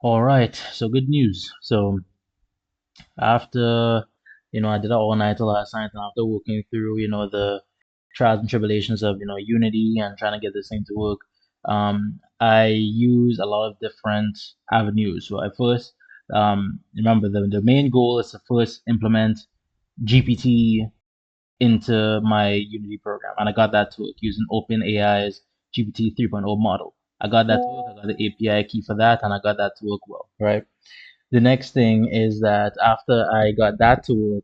All right, so good news. So after, I did an all-nighter last night, and after working through, the trials and tribulations of, Unity and trying to get this thing to work, I use a lot of different avenues. So I first, remember the main goal is to first implement GPT into my Unity program, and I got that to work using OpenAI's GPT 3.0 model. I got that to work. I got the API key for that, and I got that to work well, right? The next thing is that after I got that to work,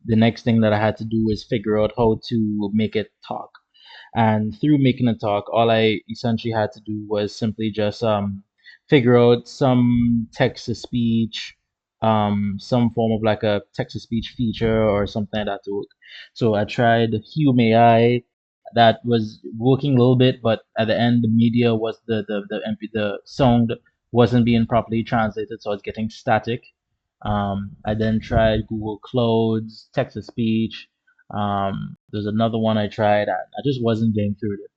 the next thing that I had to do is figure out how to make it talk. And through making it talk, all I essentially had to do was simply just figure out some text to speech, some form of like a text to speech feature or something like that to work. So I tried Hume AI. That was working a little bit, but at the end, the media was the sound wasn't being properly translated, so I was getting static. I then tried Google Clouds, text to speech. There's another one I tried. I just wasn't getting through it.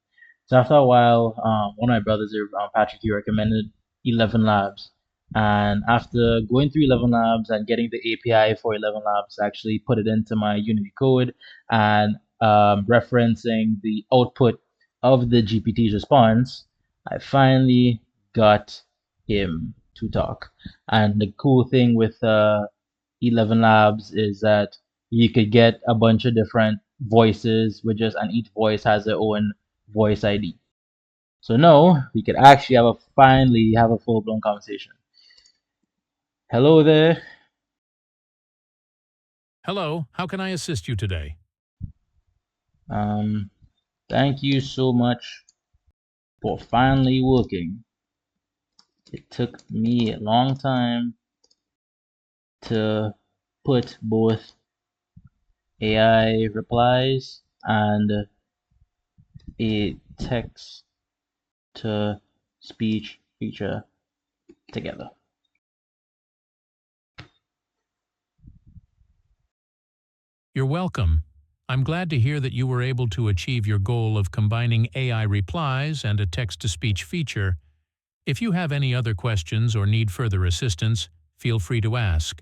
So after a while, one of my brothers here, Patrick, he recommended 11 Labs. And after going through 11 Labs and getting the API for 11 Labs, I actually put it into my Unity code and referencing the output of the GPT's response, I finally got him to talk. And the cool thing with 11 Labs is that you could get a bunch of different voices, which is, and each voice has their own voice ID. So now we could actually finally have a full blown conversation. Hello there. Hello, how can I assist you today? Um, Thank you so much for finally working. It took me a long time to put both AI replies and a text to speech feature together. You're welcome. I'm glad to hear that you were able to achieve your goal of combining AI replies and a text-to-speech feature. If you have any other questions or need further assistance, feel free to ask.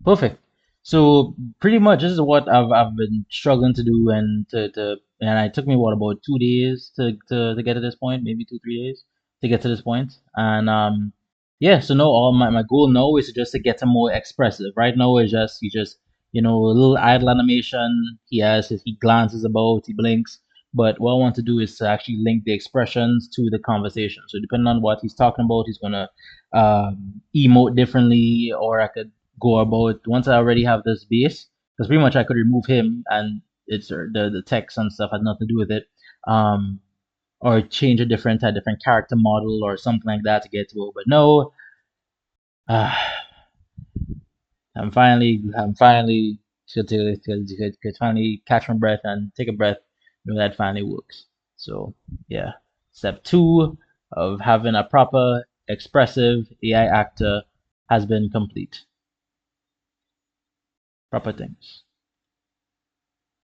Perfect. So pretty much this is what I've been struggling to do, and it took me what about 2 days to get to this point, maybe 2 3 days to get to this point. And yeah, so no, all my goal now is just to get him more expressive. Right now is just he just a little idle animation. He glances about, he blinks. But what I want to do is to actually link the expressions to the conversation. So depending on what he's talking about, he's gonna emote differently, or I could go about once I already have this base, because pretty much I could remove him and it's the text and stuff had nothing to do with it. Um, or change a different character model or something like that to get to it. But no, uh, I'm finally could finally catch my breath and take a breath. That finally works. So yeah, step two of having a proper expressive AI actor has been complete. Proper things.